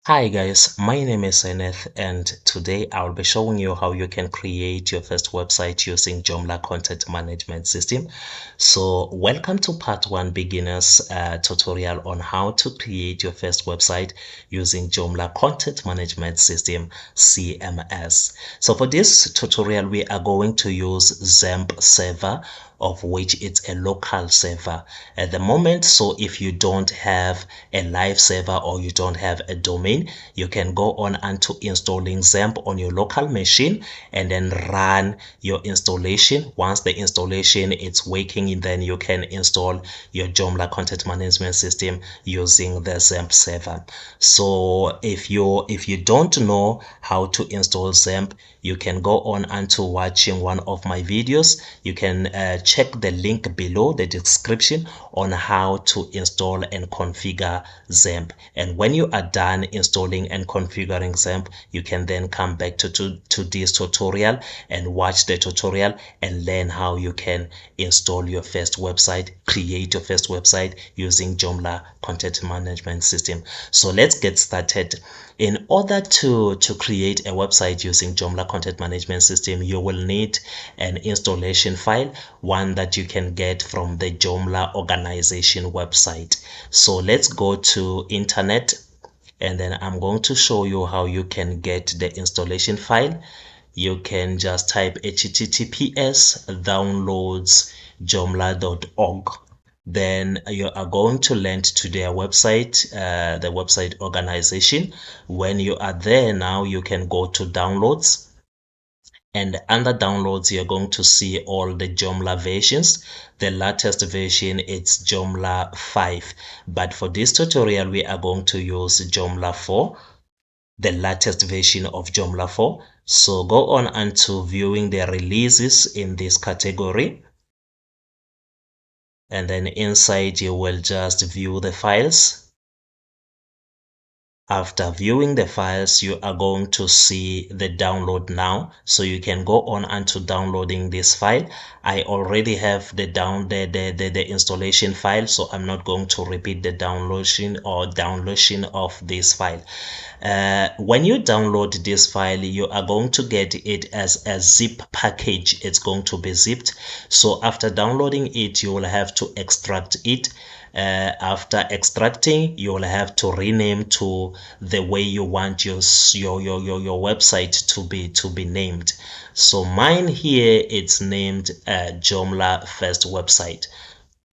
Hi guys, my name is Henneth and today I'll be showing you how you can create your first website using Joomla content management system. So welcome to part 1 beginners tutorial on how to create your first website using Joomla content management system CMS. So for this tutorial we are going to use XAMPP server, of which it's a local server at the moment. So if you don't have a live server or you don't have a domain, you can go on onto installing XAMPP on your local machine and then run your installation. Once the installation is working, then you can install your Joomla content management system using the XAMPP server. So if you don't know how to install XAMPP, you can go on onto watching one of my videos. You can check the link below the description on how to install and configure XAMPP. And when you are done installing and configuring XAMPP, you can then come back to this tutorial and watch the tutorial and learn how you can install your first website, create your first website using Joomla content management system. So let's get started. In order to create a website using Joomla content management system, you will need an installation file, one that you can get from the Joomla organization website. So let's go to internet and then I'm going to show you how you can get the installation file. You can just type https downloads.joomla.org. Then you are going to land to their website, the website organization. When you are there now, you can go to downloads, and under downloads you're going to see all the Joomla versions. The latest version is Joomla 5, but for this tutorial we are going to use Joomla 4, the latest version of Joomla 4. So go on onto viewing the releases in this category, and then inside you will just view the files. After viewing the files, you are going to see the download now, so you can go on onto downloading this file. I already have the installation file, so I'm not going to repeat the downloading of this file. When you download this file, you are going to get it as a zip package. It's going to be zipped. So after downloading it, you will have to extract it. After extracting, you will have to rename to the way you want your website to be named. So mine here, it's named Joomla First Website.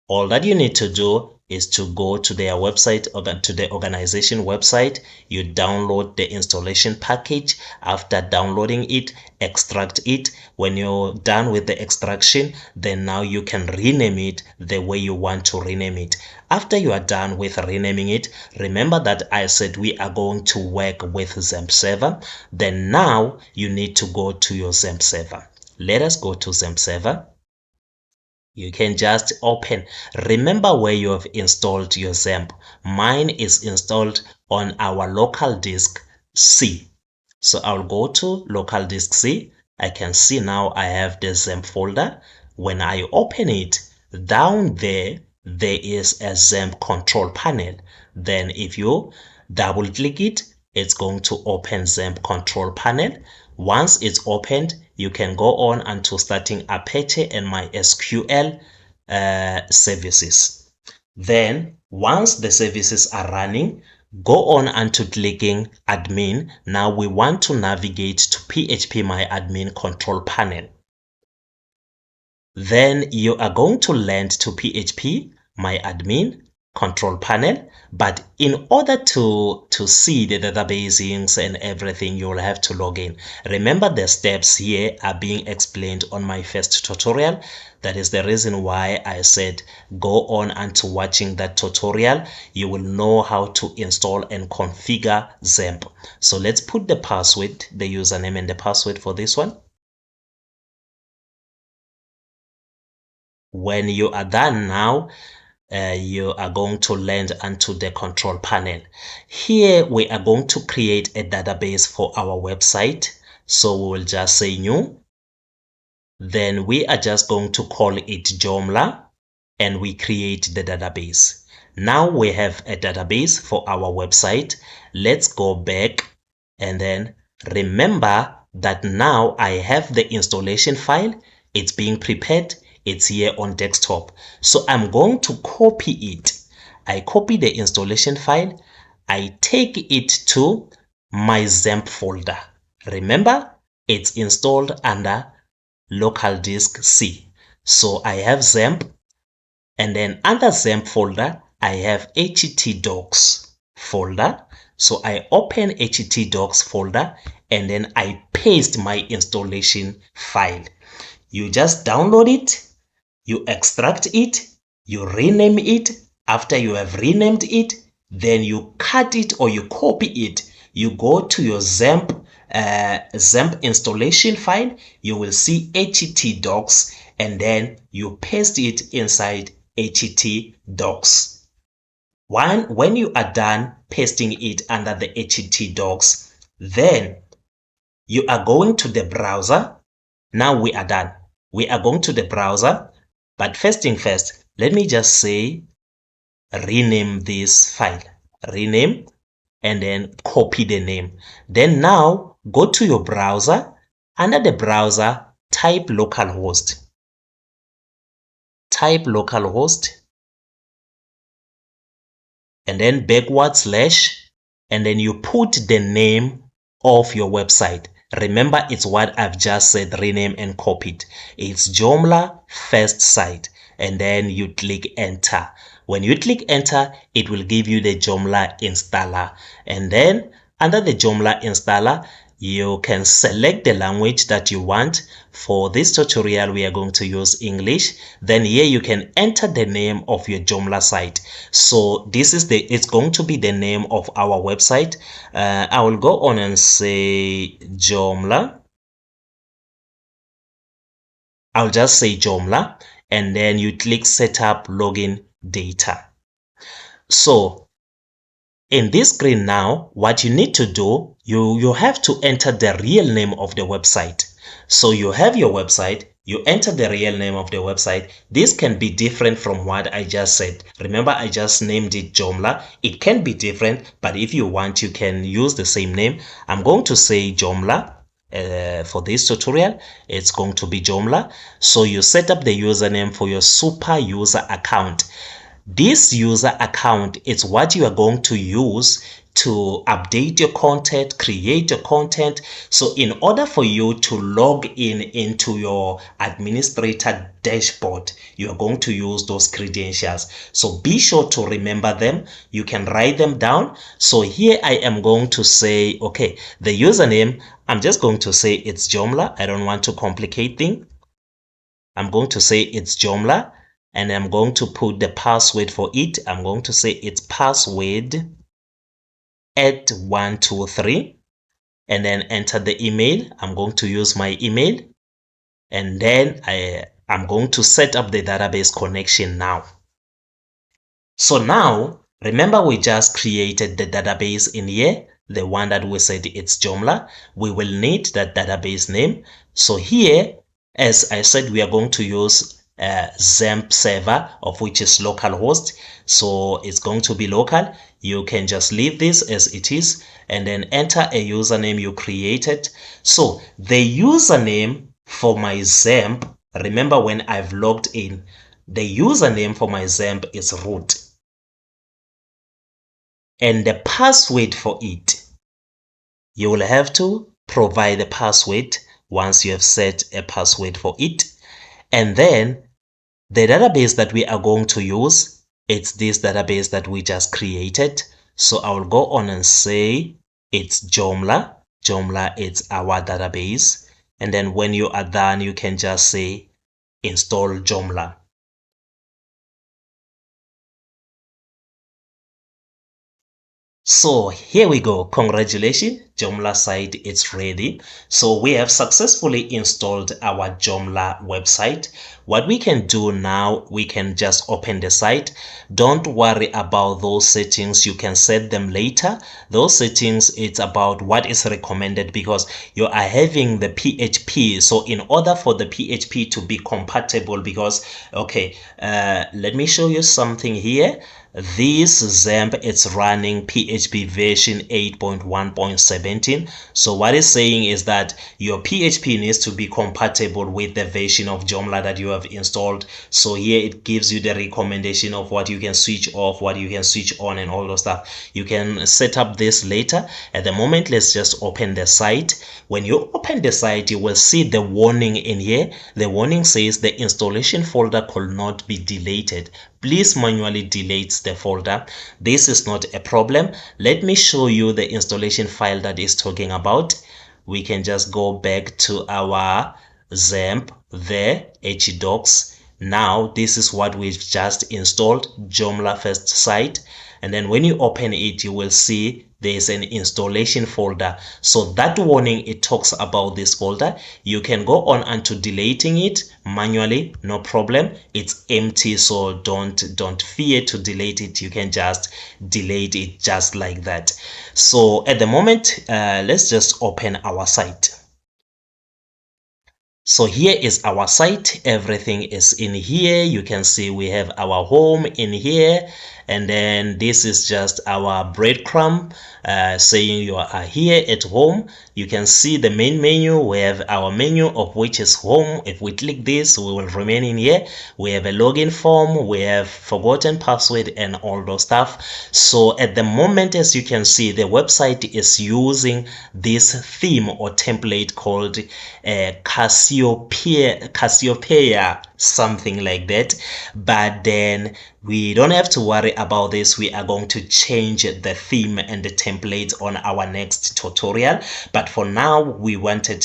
All that you need to do is to go to their website, or to the organization website. You download the installation package. After downloading it, extract it. When you're done with the extraction, then now you can rename it the way you want to rename it. After you are done with renaming it, remember that I said we are going to work with XAMPP server. Then now you need to go to your XAMPP server. Let us go to XAMPP server. You can just open. Remember where you have installed your XAMPP. Mine is installed on our local disk C. So I'll go to local disk C. I can see now I have the XAMPP folder. When I open it, down there is a XAMPP control panel. Then if you double click it, it's going to open XAMPP control panel. Once it's opened, you can go on until starting Apache and MySQL services. Then once the services are running, go on unto clicking admin. Now we want to navigate to phpMyAdmin control panel. Then you are going to land to phpMyAdmin control panel, but in order to see the databasing and everything, you'll have to log in. Remember, the steps here are being explained on my first tutorial. That is the reason why I said go on unto watching that tutorial. You will know how to install and configure XAMPP. So let's put the password, the username and the password for this one. When you are done now, you are going to land onto the control panel. Here we are going to create a database for our website. So we will just say new. Then we are just going to call it Joomla, and we create the database. Now we have a database for our website. Let's go back and then remember that now I have the installation file. It's being prepared. It's here on desktop. So I'm going to copy it. I copy the installation file. I take it to my XAMPP folder. Remember, it's installed under local disk C. So I have XAMPP, and then under XAMPP folder, I have htdocs folder. So I open htdocs folder and then I paste my installation file. You just download it, you extract it, you rename it. After you have renamed it, then you cut it or you copy it. You go to your XAMPP installation file, you will see htdocs, and then you paste it inside htdocs. When you are done pasting it under the htdocs, then you are going to the browser. Now we are done. We are going to the browser, but first thing first, let me just say rename this file. Rename and then copy the name. Then now go to your browser. Under the browser, type localhost. Type localhost and then backward slash, and then you put the name of your website. Remember, it's what I've just said, rename and copied. It's Joomla first site, and then you click enter. When you click enter, it will give you the Joomla installer, and then under the Joomla installer, you can select the language that you want. For this tutorial, we are going to use English. Then here you can enter the name of your Joomla site. So this is it's going to be the name of our website. I will go on and say Joomla. I'll just say Joomla, and then you click setup login data. So in this screen now, what you need to do, you have to enter the real name of the website. So you have your website, you enter the real name of the website. This can be different from what I just said. Remember, I just named it Joomla. It can be different, but if you want, you can use the same name. I'm going to say Joomla. For this tutorial, it's going to be Joomla. So you set up the username for your super user account. This user account is what you are going to use to update your content, create your content. So in order for you to log in into your administrator dashboard, you are going to use those credentials. So be sure to remember them. You can write them down. So here I am going to say, okay, the username, I'm just going to say it's Joomla. I don't want to complicate things. I'm going to say it's Joomla. And I'm going to put the password for it. I'm going to say it's password at 123, and then enter the email. I'm going to use my email, and then I'm going to set up the database connection now. So now, remember we just created the database in here, the one that we said it's Joomla. We will need that database name. So here, as I said, we are going to use XAMPP server, of which is localhost. So it's going to be local. You can just leave this as it is and then enter a username you created. So the username for my XAMPP, remember when I've logged in, the username for my XAMPP is root. And the password for it, you will have to provide the password once you have set a password for it. And then the database that we are going to use, it's this database that we just created. So I will go on and say it's Joomla. Joomla is our database. And then when you are done, you can just say install Joomla. So here we go. Congratulations, Joomla site is ready. So we have successfully installed our Joomla website. what we can do now, we can just open the site. Don't worry about those settings, you can set them later. Those settings, it's about what is recommended because you are having the PHP. So in order for the PHP to be compatible, because okay, let me show you something here. This XAMPP, it's running PHP version 8.1.17. So what it's saying is that your PHP needs to be compatible with the version of Joomla that you have installed. So here it gives you the recommendation of what you can switch off, what you can switch on, and all those stuff. You can set up this later. At the moment, let's just open the site. When you open the site, you will see the warning in here. The warning says the installation folder could not be deleted. Please manually delete the folder. This is not a problem. Let me show you the installation file that is talking about. We can just go back to our XAMPP there, hdocs. Now this is what we've just installed, Joomla first site. And then when you open it, you will see there's an installation folder. So that warning, it talks about this folder. You can go on and to deleting it manually, no problem. It's empty, so don't fear to delete it. You can just delete it just like that. So at the moment, let's just open our site. So here is our site. Everything is in here. You can see we have our home in here, and then this is just our breadcrumb saying you are here at home. You can see the main menu. We have our menu, of which is home. If we click this, we will remain in here. We have a login form, we have forgotten password, and all those stuff. So at the moment, as you can see, the website is using this theme or template called Cassiopeia, something like that. But then we don't have to worry about this. We are going to change the theme and the template on our next tutorial. But for now, I wanted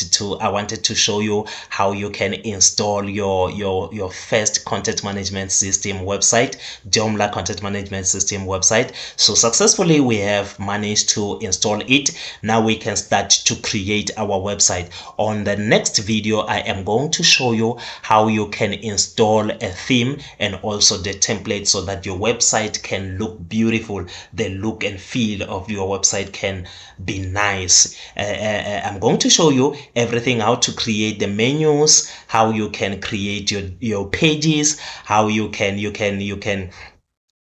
to show you how you can install your first content management system website, Joomla content management system website. So successfully we have managed to install it. Now we can start to create our website. On the next video, I am going to show you how you can install a theme and also the template so that your website can look beautiful. The look and feel of your website can be nice. I'm going to show you everything, how to create the menus, how you can create your pages, how you can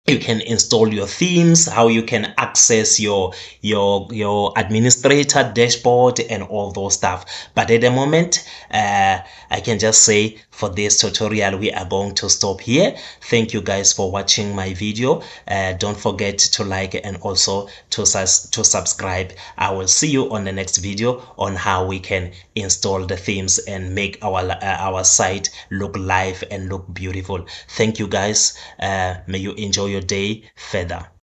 install your themes, how you can access your administrator dashboard and all those stuff. But at the moment, I can just say for this tutorial, we are going to stop here. Thank you guys for watching my video. Don't forget to like and also to subscribe. I will see you on the next video on how we can install the themes and make our site look live and look beautiful. Thank you guys. May you enjoy your day further.